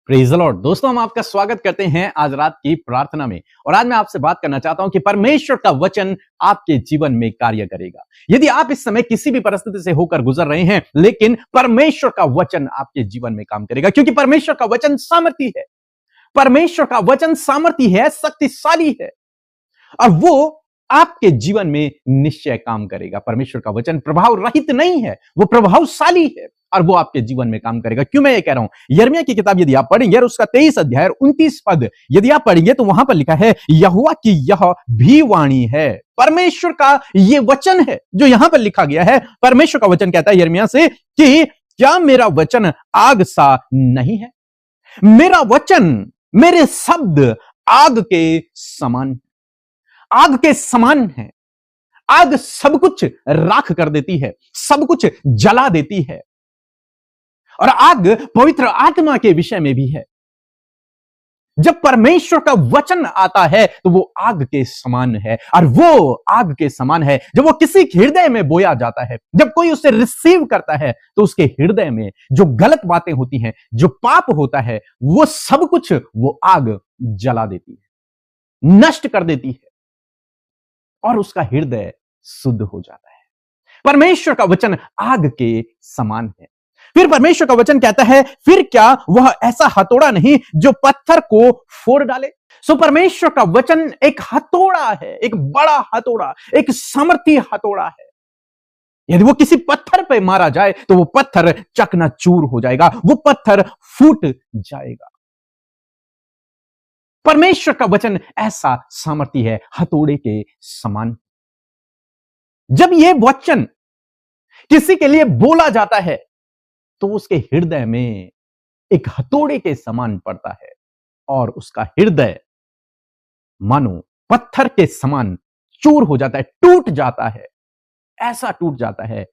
Praise the Lord. दोस्तों, हम आपका स्वागत करते हैं आज रात की प्रार्थना में। और आज मैं आपसे बात करना चाहता हूं कि परमेश्वर का वचन आपके जीवन में कार्य करेगा। यदि आप इस समय किसी भी परिस्थिति से होकर गुजर रहे हैं, लेकिन परमेश्वर का वचन आपके जीवन में काम करेगा, क्योंकि परमेश्वर का वचन सामर्थी है। परमेश्वर का वचन सामर्थी है, शक्तिशाली है, और वो आपके जीवन में निश्चय काम करेगा। परमेश्वर का वचन प्रभाव रहित नहीं है, वो प्रभावशाली है और वो आपके जीवन में काम करेगा। क्यों मैं ये कह रहा हूं? यिर्मयाह की किताब यदि आप पढ़ेंगे और उसका 23 अध्याय 29 पद यदि आप पढ़ेंगे तो वहां पर लिखा है, यहोवा की यह भी वाणी है। परमेश्वर का ये वचन है जो यहां पर लिखा गया है। परमेश्वर का वचन कहता है यिर्मयाह से कि क्या मेरा वचन आग सा नहीं है? मेरा वचन, मेरे शब्द आग के समान, आग के समान है। आग सब कुछ राख कर देती है, सब कुछ जला देती है। और आग पवित्र आत्मा के विषय में भी है। जब परमेश्वर का वचन आता है तो वो आग के समान है, और वो आग के समान है जब वो किसी हृदय में बोया जाता है। जब कोई उसे रिसीव करता है तो उसके हृदय में जो गलत बातें होती हैं, जो पाप होता है, वो सब कुछ वो आग जला देती है, नष्ट कर देती है, और उसका हृदय शुद्ध हो जाता है। परमेश्वर का वचन आग के समान है। फिर परमेश्वर का वचन कहता है, फिर क्या वह ऐसा हथौड़ा नहीं जो पत्थर को फोड़ डाले? सो परमेश्वर का वचन एक हथौड़ा है, एक बड़ा हथौड़ा, एक सामर्थी हथौड़ा है। यदि वो किसी पत्थर पे मारा जाए तो वो पत्थर चकनाचूर हो जाएगा, वो पत्थर फूट जाएगा। परमेश्वर का वचन ऐसा सामर्थी है, हथौड़े के समान। जब ये वचन किसी के लिए बोला जाता है तो उसके हृदय में एक हथौड़े के समान पड़ता है, और उसका हृदय मानो पत्थर के समान चूर हो जाता है, टूट जाता है। ऐसा टूट जाता है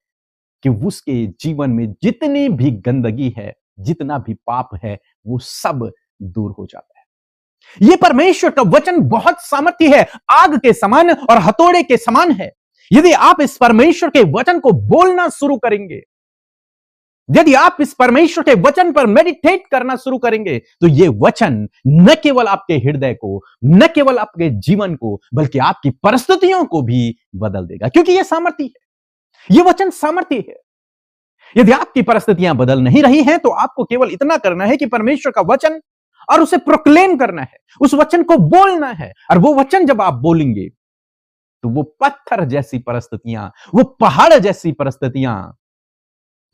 कि उसके जीवन में जितनी भी गंदगी है, जितना भी पाप है, वो सब दूर हो जाता है। यह परमेश्वर का वचन बहुत सामर्थी है, आग के समान और हथौड़े के समान है। यदि आप इस परमेश्वर के वचन को बोलना शुरू करेंगे, यदि आप इस परमेश्वर के वचन पर मेडिटेट करना शुरू करेंगे, तो यह वचन न केवल आपके हृदय को, न केवल आपके जीवन को, बल्कि आपकी परिस्थितियों को भी बदल देगा, क्योंकि यह सामर्थी है। यह वचन सामर्थी है। यदि आपकी परिस्थितियां बदल नहीं रही हैं, तो आपको केवल इतना करना है कि परमेश्वर का वचन और उसे प्रोक्लेम करना है, उस वचन को बोलना है। और वो वचन जब आप बोलेंगे तो वो पत्थर जैसी परिस्थितियां, वो पहाड़ जैसी परिस्थितियां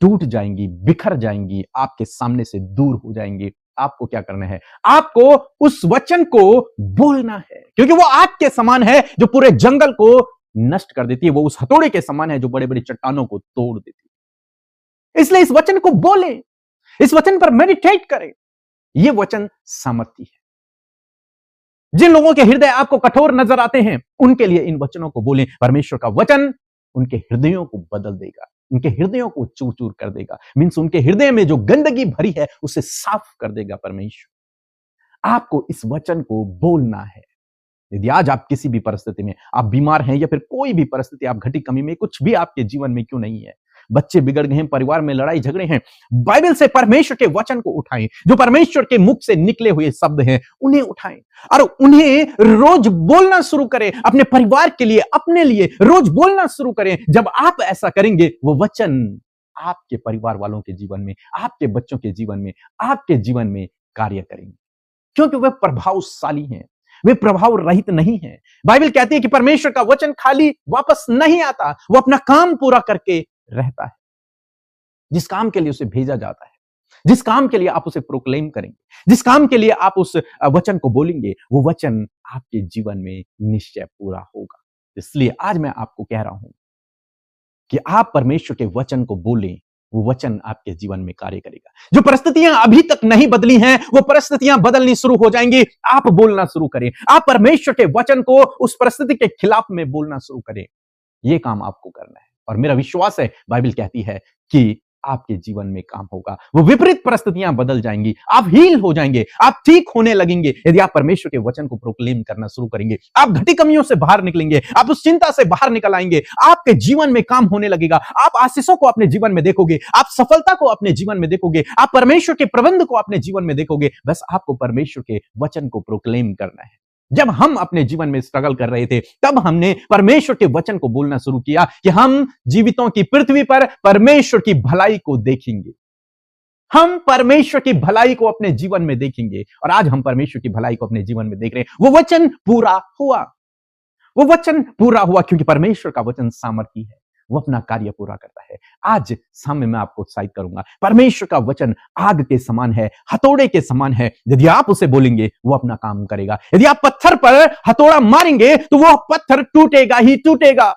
टूट जाएंगी, बिखर जाएंगी, आपके सामने से दूर हो जाएंगी। आपको क्या करना है? आपको उस वचन को बोलना है, क्योंकि वो आग के समान है जो पूरे जंगल को नष्ट कर देती है। वो उस हथौड़े के समान है जो बड़े बड़े चट्टानों को तोड़ देती है। इसलिए इस वचन को बोलें, इस वचन पर मेडिटेट करें। यह वचन सामर्थी है। जिन लोगों के हृदय आपको कठोर नजर आते हैं, उनके लिए इन वचनों को बोलें। परमेश्वर का वचन उनके हृदयों को बदल देगा, उनके हृदयों को चूर चूर कर देगा। मीन्स उनके हृदय में जो गंदगी भरी है उसे साफ कर देगा परमेश्वर। आपको इस वचन को बोलना है। यदि आज आप किसी भी परिस्थिति में, आप बीमार हैं, या फिर कोई भी परिस्थिति, आप घटी कमी में, कुछ भी आपके जीवन में क्यों नहीं है, बच्चे बिगड़ गए हैं, परिवार में लड़ाई झगड़े हैं, बाइबल से परमेश्वर के वचन को उठाएं। जो परमेश्वर के मुख से निकले हुए शब्द हैं उन्हें उठाएं और उन्हें रोज बोलना शुरू करें। अपने परिवार के लिए, अपने लिए रोज बोलना शुरू करें। जब आप ऐसा करेंगे, वो वचन आपके परिवार वालों के जीवन में, आपके बच्चों के जीवन में, आपके जीवन में कार्य करेंगे, क्योंकि वे प्रभावशाली हैं, वे प्रभाव रहित नहीं है। बाइबल कहती है कि परमेश्वर का वचन खाली वापस नहीं आता, वो अपना काम पूरा करके रहता है। जिस काम के लिए उसे भेजा जाता है, जिस काम के लिए आप उसे प्रोक्लेम करेंगे, जिस काम के लिए आप उस वचन को बोलेंगे, वो वचन आपके जीवन में निश्चय पूरा होगा। इसलिए आज मैं आपको कह रहा हूं कि आप परमेश्वर के वचन को बोलें, वो वचन आपके जीवन में कार्य करेगा। जो परिस्थितियां अभी तक नहीं बदली हैं, वो परिस्थितियां बदलनी शुरू हो जाएंगी। आप बोलना शुरू करें, आप परमेश्वर के वचन को उस परिस्थिति के खिलाफ में बोलना शुरू करें। यह काम आपको करना है, और मेरा विश्वास है, बाइबल कहती है कि आपके जीवन में काम होगा। वो विपरीत परिस्थितियां बदल जाएंगी, आप हील हो जाएंगे, आप ठीक होने लगेंगे। यदि आप परमेश्वर के वचन को प्रोक्लेम करना शुरू करेंगे, आप घटी कमियों से बाहर निकलेंगे, आप उस चिंता से बाहर निकल आएंगे, आपके जीवन में काम होने लगेगा, आप आशीषों को अपने जीवन में देखोगे, आप सफलता को अपने जीवन में देखोगे, आप परमेश्वर के प्रबंध को अपने जीवन में देखोगे। बस आपको परमेश्वर के वचन को प्रोक्लेम करना है। जब हम अपने जीवन में स्ट्रगल कर रहे थे, तब हमने परमेश्वर के वचन को बोलना शुरू किया कि हम जीवितों की पृथ्वी पर परमेश्वर की भलाई को देखेंगे, हम परमेश्वर की भलाई को अपने जीवन में देखेंगे। और आज हम परमेश्वर की भलाई को अपने जीवन में देख रहे हैं। वो वचन पूरा हुआ, वो वचन पूरा हुआ, क्योंकि परमेश्वर का वचन सामर्थी है, वो अपना कार्य पूरा करता है। आज सामने मैं आपको उत्साहित करूंगा, परमेश्वर का वचन आग के समान है, हथौड़े के समान है। यदि आप उसे बोलेंगे, वो अपना काम करेगा। यदि आप पत्थर पर हथौड़ा मारेंगे, तो वो पत्थर टूटेगा ही टूटेगा।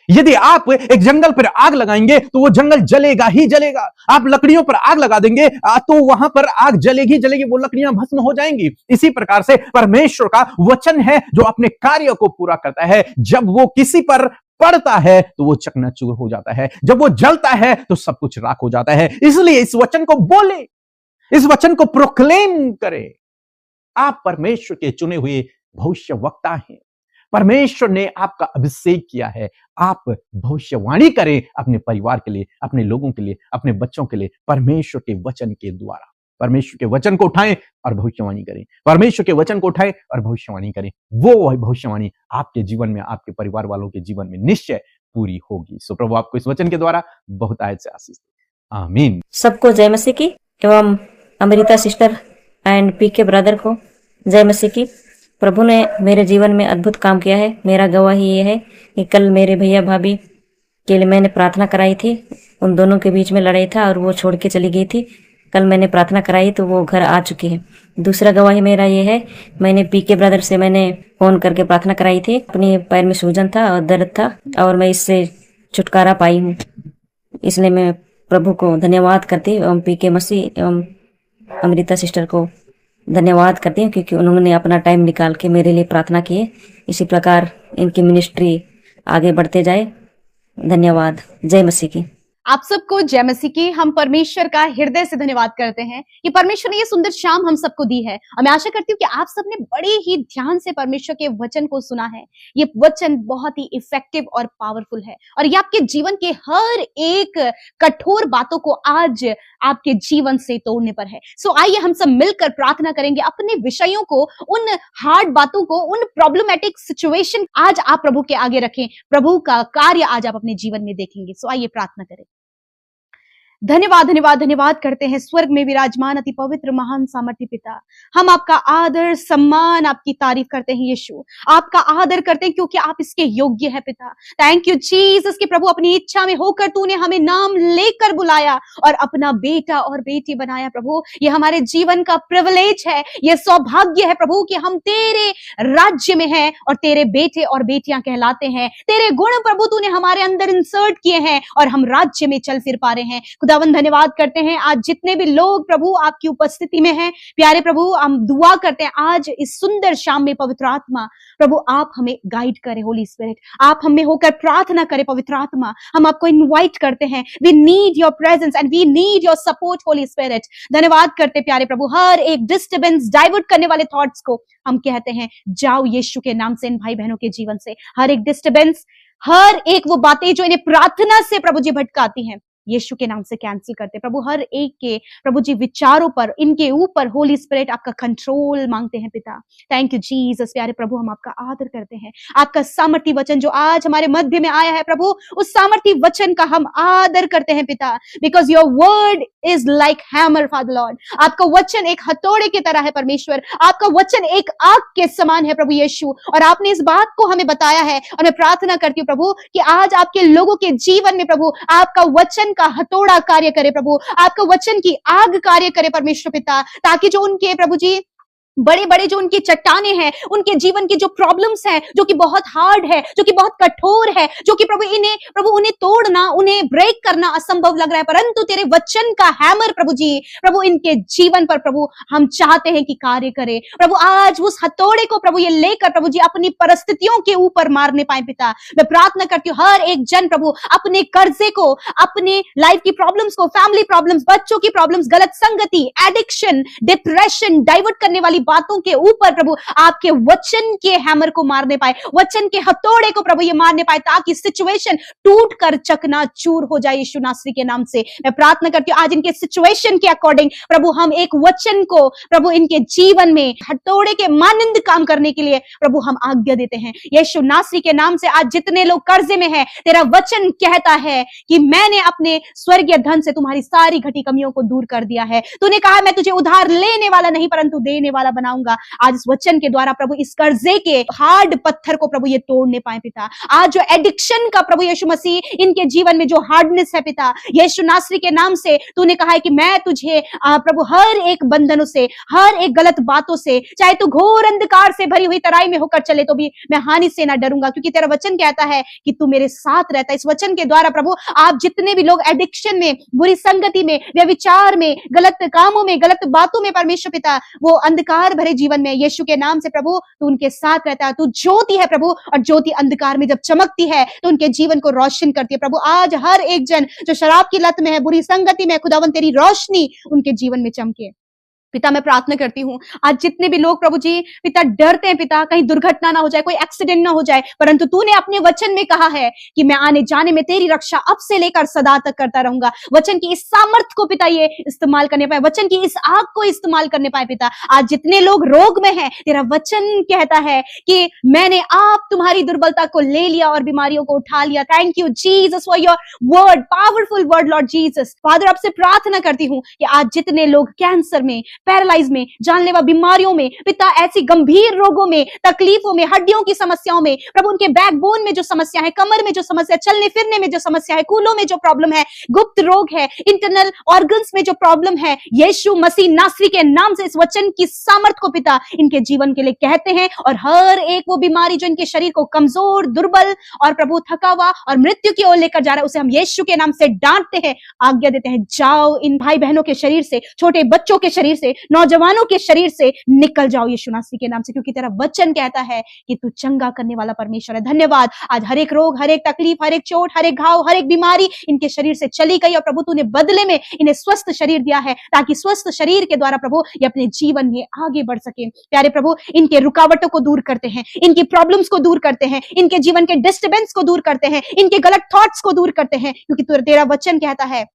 यदि आप एक जंगल पर आग लगाएंगे, तो वो जंगल जलेगा ही जलेगा। आप लकड़ियों पर आग लगा देंगे, तो वहां पर आग जलेगी जलेगी, वो लकड़ियां भस्म हो जाएंगी। इसी प्रकार से परमेश्वर का वचन है जो अपने कार्य को पूरा करता है। जब वो किसी पर पड़ता है तो वो चकनाचूर हो जाता है, जब वो जलता है तो सब कुछ राख हो जाता है। इसलिए इस वचन को बोले, इस वचन को प्रोक्लेम करें। आप परमेश्वर के चुने हुए भविष्यवक्ता हैं, परमेश्वर ने आपका अभिषेक किया है। आप भविष्यवाणी करें अपने परिवार के लिए, अपने लोगों के लिए, अपने बच्चों के लिए, परमेश्वर के वचन के द्वारा। परमेश्वर के वचन को उठाएं और भविष्यवाणी करें, परमेश्वर के वचन को उठाएं और भविष्यवाणी करें। वो भविष्यवाणी आपके जीवन में, आपके परिवार वालों के जीवन में निश्चय पूरी होगी। सो प्रभु आपको इस वचन के द्वारा बहुत आयत से आशीष दे। आमीन। सबको जय मसीह की, एवं Amrita sister and PK brother को जय मसीह की। प्रभु ने मेरे जीवन में अद्भुत काम किया है। मेरा गवाही ये है कि कल मेरे भैया भाभी के लिए मैंने प्रार्थना कराई थी। उन दोनों के बीच में लड़ाई था और वो छोड़ के चली गई थी। कल मैंने प्रार्थना कराई तो वो घर आ चुकी है। दूसरा गवाही मेरा ये है, मैंने पीके ब्रदर से मैंने फोन करके प्रार्थना कराई थी। अपने पैर में सूजन था और दर्द था, और मैं इससे छुटकारा पाई हूँ। इसलिए मैं प्रभु को धन्यवाद करती हूँ, एवं पीके मसीह एवं अमृता सिस्टर को धन्यवाद करती हूँ, क्योंकि उन्होंने अपना टाइम निकाल के मेरे लिए प्रार्थना की है। इसी प्रकार इनकी मिनिस्ट्री आगे बढ़ते जाए। धन्यवाद। जय मसीह की। आप सबको जय मसीह की। हम परमेश्वर का हृदय से धन्यवाद करते हैं कि परमेश्वर ने ये सुंदर शाम हम सबको दी है। और मैं आशा करती हूँ कि आप सबने बड़े ही ध्यान से परमेश्वर के वचन को सुना है। ये वचन बहुत ही इफेक्टिव और पावरफुल है, और ये आपके जीवन के हर एक कठोर बातों को आज आपके जीवन से तोड़ने पर है। सो आइए हम सब मिलकर प्रार्थना करेंगे अपने विषयों को, उन हार्ड बातों को, उन प्रॉब्लमेटिक सिचुएशन आज आप प्रभु के आगे रखें। प्रभु का कार्य आज आप अपने जीवन में देखेंगे। सो आइए प्रार्थना करें। धन्यवाद धन्यवाद धन्यवाद करते हैं स्वर्ग में विराजमान अति पवित्र महान सामर्थ्य पिता। हम आपका आदर सम्मान, आपकी तारीफ करते हैं यीशु। आपका आदर करते हैं क्योंकि आप इसके योग्य है पिता। थैंक यू जीसस कि प्रभु अपनी इच्छा में होकर तूने हमें नाम लेकर बुलाया और अपना बेटा और बेटी बनाया। प्रभु ये हमारे जीवन का प्रिविलेज है, ये सौभाग्य है प्रभु कि हम तेरे राज्य में हैं और तेरे बेटे और बेटियां कहलाते हैं। तेरे गुण प्रभु तूने हमारे अंदर इंसर्ट किए हैं और हम राज्य में चल फिर पा रहे हैं। खुदावन धन्यवाद करते हैं आज जितने भी लोग प्रभु आपकी उपस्थिति में हैं। प्यारे प्रभु हम दुआ करते हैं आज इस सुंदर शाम में पवित्र आत्मा प्रभु आप हमें गाइड करें। होली स्पिरिट आप हमें होकर प्रार्थना करें। पवित्र आत्मा हम आपको इनवाइट करते हैं। We need your presence and we need your support holy spirit. धन्यवाद करते प्यारे प्रभु हर एक डिस्टर्बेंस डाइवर्ट करने वाले थॉट्स को हम कहते हैं जाओ यीशु के नाम से इन भाई बहनों के जीवन से। हर एक डिस्टर्बेंस, हर एक वो बातें जो इन्हें प्रार्थना से प्रभु जी भटकाती हैं, यीशु के नाम से कैंसिल करते प्रभु। हर एक के प्रभु जी विचारों पर, इनके ऊपर होली स्पिरिट आपका कंट्रोल मांगते हैं पिता। Thank you Jesus. प्यारे प्रभु हम आपका आदर करते हैं। आपका सामर्थी वचन जो आज हमारे मध्य में आया है प्रभु, उस सामर्थी वचन का हम आदर करते हैं पिता। Because your word is like hammer father Lord. आपका वचन एक हथौड़े की तरह है परमेश्वर। आपका वचन एक आग के समान है प्रभु यीशु, और आपने इस बात को हमें बताया है। और मैं प्रार्थना करती हूँ प्रभु कि आज आपके लोगों के जीवन में प्रभु आपका वचन का हथौड़ा कार्य करे प्रभु, आपका वचन की आग कार्य करे परमेश्वर पिता, ताकि जो उनके प्रभु जी बड़े बड़े जो उनकी चट्टाने हैं, उनके जीवन की जो प्रॉब्लम्स हैं, जो कि बहुत हार्ड है, जो कि बहुत कठोर है, जो कि प्रभु उन्हें तोड़ना, उन्हें ब्रेक करना असंभव लग रहा है, परंतु तेरे वचन का हैमर प्रभु जी, प्रभु इनके जीवन पर प्रभु हम चाहते हैं कि कार्य करे। प्रभु आज उस हथौड़े को प्रभु ये लेकर प्रभु जी अपनी परिस्थितियों के ऊपर मारने पाए पिता। मैं प्रार्थना करती हूँ हर एक जन प्रभु अपने कर्जे को, अपने लाइफ की प्रॉब्लम्स को, फैमिली प्रॉब्लम्स, बच्चों की प्रॉब्लम्स, गलत संगति, एडिक्शन, डिप्रेशन, डाइवर्ट करने वाली बातों के ऊपर प्रभु आपके वचन के हैमर को मारने पाए, वचन के हथौड़े को प्रभु ये मारने पाए, ताकि सिचुएशन टूट कर चकनाचूर हो जाए यीशु नासरी के नाम से। मैं प्रार्थना करती हूँ आज इनके सिचुएशन के अकॉर्डिंग प्रभु हम एक वचन को प्रभु इनके जीवन में हथौड़े के मानंद काम करने के लिए प्रभु हम आज्ञा देते हैं यीशु नासरी के नाम से। आज जितने लोग कर्जे में हैं, तेरा वचन कहता है कि मैंने अपने स्वर्गीय धन से तुम्हारी सारी घटी कमियों को दूर कर दिया है। तूने कहा मैं तुझे उधार लेने वाला नहीं परंतु देने वाला बनाऊंगा। आज इस वचन के द्वारा प्रभु इस कर्जे के हार्ड पत्थर को प्रभु ये तोड़ने पाए पिता। आज जो एडिक्शन का प्रभु यीशु मसीह इनके जीवन में जो हार्डनेस है पिता, यीशु नासरी के नाम से तूने कहा है कि मैं तुझे प्रभु हर एक बंधनों से, हर एक गलत बातों से, चाहे तू घोर अंधकार से भरी हुई तराई में होकर चले तो भी मैं हानि से ना डरूंगा, क्योंकि तेरा वचन कहता है कि तू मेरे साथ रहता है। इस वचन के द्वारा प्रभु आप जितने भी लोग एडिक्शन में, बुरी संगति में, व्यभिचार में, गलत कामों में, गलत बातों में परमेश्वर पिता, वो अंधकार भरे जीवन में यीशु के नाम से प्रभु तू उनके साथ रहता है। तू ज्योति है प्रभु, और ज्योति अंधकार में जब चमकती है तो उनके जीवन को रोशन करती है। प्रभु आज हर एक जन जो शराब की लत में है, बुरी संगति में, खुदावन तेरी रोशनी उनके जीवन में चमके पिता। मैं प्रार्थना करती हूँ आज जितने भी लोग प्रभु जी पिता डरते हैं पिता, कहीं दुर्घटना ना हो जाए, कोई एक्सीडेंट ना हो जाए, परंतु तूने अपने वचन में कहा है कि मैं आने जाने में तेरी रक्षा अब से लेकर सदा तक करता रहूंगा। वचन की इस सामर्थ को पिता ये इस्तेमाल करने पाए, वचन की इस आग को इस्तेमाल करने पाए पिता। आज जितने लोग रोग में हैं, तेरा वचन कहता है कि मैंने आप तुम्हारी दुर्बलता को ले लिया और बीमारियों को उठा लिया। Thank you Jesus for your word, powerful word Lord Jesus. Father आपसे प्रार्थना करती हूँ कि आज जितने लोग कैंसर में, पैरालाइज में, जानलेवा बीमारियों में पिता, ऐसी गंभीर रोगों में, तकलीफों में, हड्डियों की समस्याओं में प्रभु, उनके बैकबोन में जो समस्या है, कमर में जो समस्या, चलने फिरने में जो समस्या है, कूलों में जो प्रॉब्लम है, गुप्त रोग है, इंटरनल ऑर्गन्स में जो प्रॉब्लम है, यीशु मसीह नासरी के नाम से इस वचन की सामर्थ को पिता इनके जीवन के लिए कहते हैं, और हर एक वो बीमारी जो इनके शरीर को कमजोर, दुर्बल और प्रभु थका हुआ और मृत्यु की ओर लेकर जा रहा है, उसे हम यीशु के नाम से डांटते हैं, आज्ञा देते हैं, जाओ इन भाई बहनों के शरीर से, छोटे बच्चों के शरीर से, नौजवानों के शरीर से निकल जाओ यीशु नासरी के नाम से, क्योंकि तेरा वचन कहता है कि तू चंगा करने वाला परमेश्वर है। धन्यवाद। आज हर एक रोग, हर एक तकलीफ, हर एक चोट, हर एक घाव, हर एक बीमारी इनके शरीर से चली गई, और प्रभु तूने बदले में इन्हें स्वस्थ शरीर दिया है, ताकि स्वस्थ शरीर के द्वारा प्रभु ये अपने जीवन में आगे बढ़ सके। प्यारे प्रभु, इनके रुकावटों को दूर करते हैं, इनकी प्रॉब्लम्स को दूर करते हैं, इनके जीवन के डिस्टर्बेंस को दूर करते हैं, इनके गलत थॉट्स को दूर करते हैं, क्योंकि तेरा वचन कहता है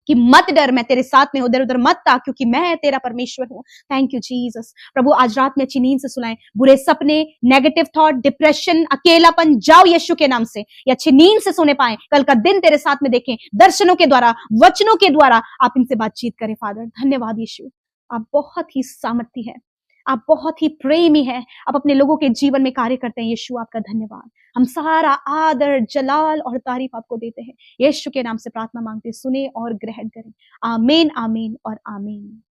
कि मत डर, मैं तेरे साथ में हूं, इधर उधर मत ताक, क्योंकि मैं तेरा परमेश्वर हूं। Thank you Jesus. प्रभु आज रात में अच्छी नींद से सुलाएं, बुरे सपने, नेगेटिव थॉट, डिप्रेशन, अकेलापन, जाओ यीशु के नाम से, ये अच्छी नींद से सोने पाए, कल का दिन तेरे साथ में देखें, दर्शनों के द्वारा, वचनों के द्वारा आप इनसे बातचीत करें। फादर धन्यवाद यीशु, आप बहुत ही सामर्थी है, आप बहुत ही प्रेमी है, आप अपने लोगों के जीवन में कार्य करते हैं। यीशु आपका धन्यवाद, हम सारा आदर, जलाल और तारीफ आपको देते हैं। यीशु के नाम से प्रार्थना मांगते, सुने और ग्रहण करें। आमीन, आमीन और आमीन।